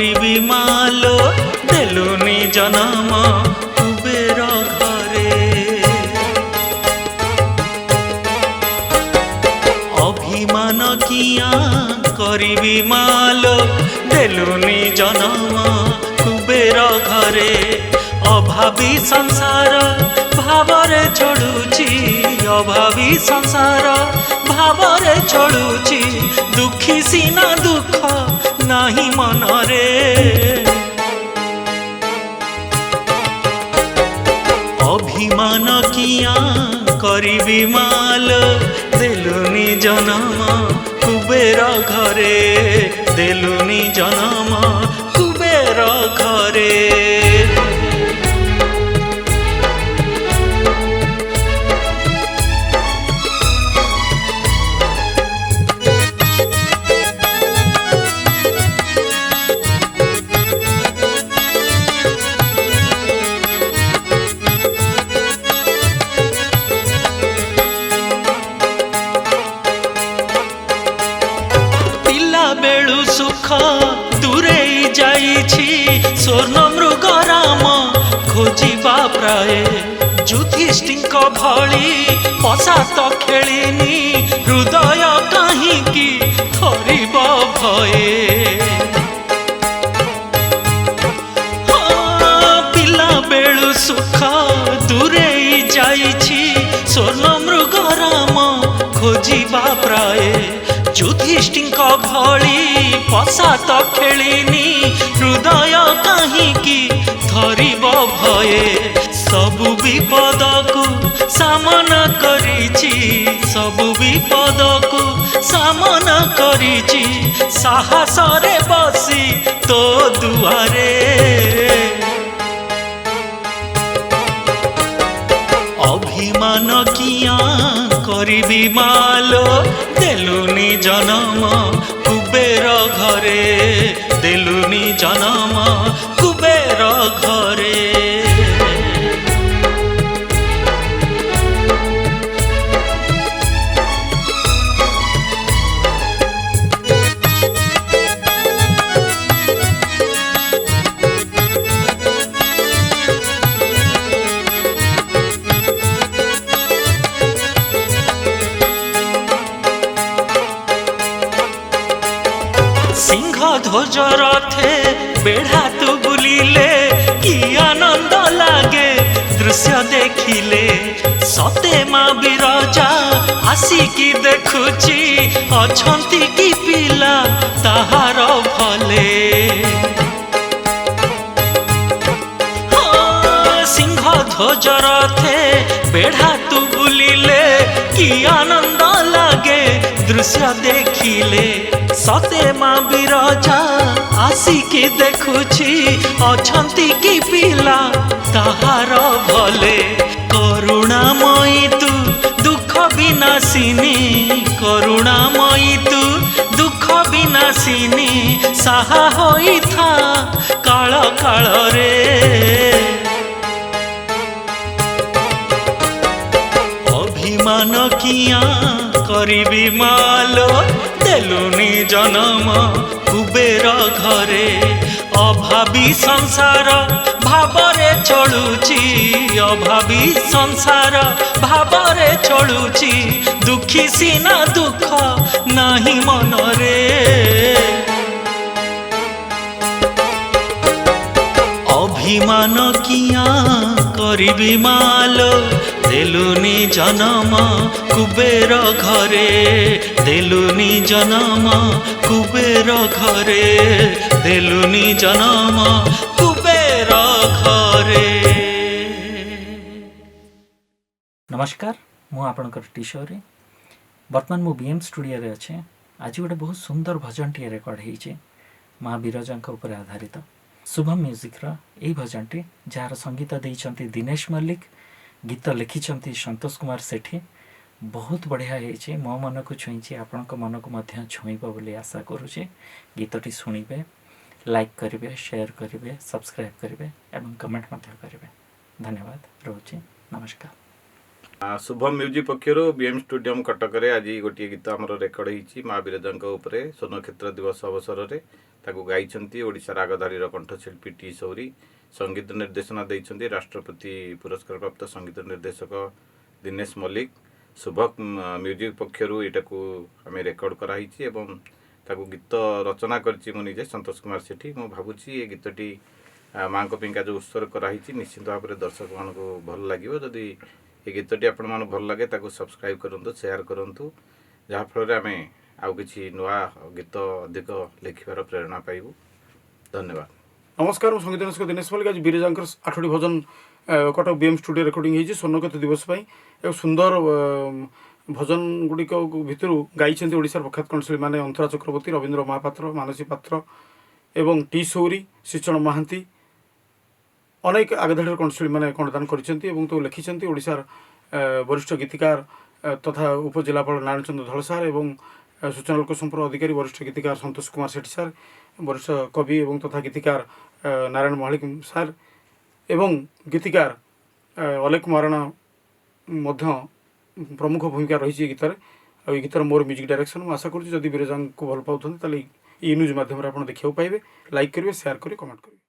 करिबी मालो देलुनी जन्म कुबेर घरे। अभिमान किया करिबी मालो देलुनी जन्म कुबेर घरे। अभावी संसार भावरे चढ़ुची, अभावी संसार भावरे चढ़ुची, दुखी सीना दुख नाही मनरे। अभिमान किया करिबी मालो देलुनी जन्म कुबेर घरे, देलुनी जन्म कुबेर घरे। बेलु सुख दूरे जाइछि, स्वर्ण मृग राम खोजिबा प्राय। युधिष्ठिरक भଳି पसात खेलिनी, हृदय काहिंकी थरिब भये। पिला बेलु सुख दूरे जाइछि, स्वर्ण मृग राम खोजिबा प्राय। युधिष्ठिरक भଳି पसात खेलिनी, हृदय काहिंकी थरिब भये। सबु विपद को सामना करिछि, सबु विपद को सामना करिछि, साहस रे बसी तो दुआरे। अभिमान किया करिबी मालो देलुनी जन्म कुबेर घरे, देलुनी जन्म कुबेर घरे। सिंह ध्वज रथे बेढ़ा तु बुलिले, कि आनंद लागे दृश्य देखिले। सते माँ बिरजा आसिकी देखुची, अछंती कि पिला ताहार भले। सिंह ध्वज रथे बेढ़ा तु बुलिले, कि आनंद लागे दृश्य देखिले। सते माँ बिरजा आसिकी देखुची, अछंती कि पिला ताहार भले। करुणामयी तू दुख विनाशिनी, करुणामयी तू दुख विनाशिनी, साहा होई था काल काल रे। अभिमान किया करिबी मालो देलुनी जन्म कुबेर घरे। अभावी संसार भावरे चढ़ुची, अभावी संसार भावरे चढ़ुची, दुखी सीना दुख नाही मनरे। अभिमान किया करिबी मालो देलुनी जन्म कुबेर घरे, देलुनी जन्म कुबेर घरे, देलुनी जन्म कुबेर घरे। नमस्कार, मु आपणकर टीशोरी बर्तमान मु बीएम स्टूडियो रे अच्छे। आज गोटे बहुत सुंदर भजन टी रेकर्ड होइछे माँ बिरजा उपर आधारित। शुभम म्यूजिक रो एई भजन टी जार संगीत देइछंती दिनेश मल्लिक, गीत लिखिछंती संतोष कुमार सेठी। बहुत बढ़िया होइछे, मो मन को छुईछे, आपनक मन को मध्य छुईबो बोली आशा करूछे। गीतटी सुनिबे, लाइक करिवे, शेयर करिवे, सब्सक्राइब करिवे एवं कमेंट मध्य करिवे। धन्यवाद, रहूछि, नमस्कार। शुभम म्यूजिक पक्षर बीएम स्टूडियम कटक आज गोटे गीत आम रेकर्ड होती माँ विरजा स्वर्ण क्षेत्र दिवस अवसर में गाई ओडिशा रागधारी कंठशिल्पी टी सौरी संगीत निर्देशना देते राष्ट्रपति पुरस्कार प्राप्त संगीत निर्देशक दिनेश मल्लिक शुभम म्यूजिक पक्षर यहाँ आम रेकर्ड कराई गीत रचना करजे संतोष कुमार सेठी मु भावुँ ये गीतटी माँ पिंका जो उत्सर्ग कराई निश्चित भाव में दर्शक मान भल लगे जदि ये गीतटी आपण मान भल लगे सब्सक्राइब करूँ शेयर करूँ जहाँफल आम आउ कि नुआ गीत अधिक लिखार प्रेरणा पाइबू धन्यवाद। नमस्कार संगीत निर्देशक दिनेश मल्लिक आज विरजांकर 8टी भजन कटक बीएम स्टूडियो रेकर्डिंग होती स्वर्णक्षेत्र दिवस एक सुंदर भजन गुड़िक भितर गाई ओडिशार प्रख्यात कंठशिल्पी माने अंतरा चक्रवर्ती रवींद्र महापात्र मानसी पात्र एवं टी सौरी श्रीचरण महांती अनेक आगधाड़ी कंठशिल्पी मैंने कंठदान कर लिखिं ओडिशार वरिष्ठ गीतिकार तथा उपजिलापाल नारायण चंद्र धलसार एवं सूचना लोक संपर्क अधिकारी वरिष्ठ गीतिकार संतोष कुमार सेठी सार वरिष्ठ कवि एवं तथा गीतिकार नारायण महालिक सार एवं गीतिकार अलेख महाराणा प्रमुख भूमिका रही गीतार आ गीतार मोर म्यूजिक डायरेक्शन मैं आशा करुँच जदि विरजा को भल पाते न्यूज मध्यम आप देखा पाइबे लाइक करेंगे शेयर करेंगे कमेंट करेंगे।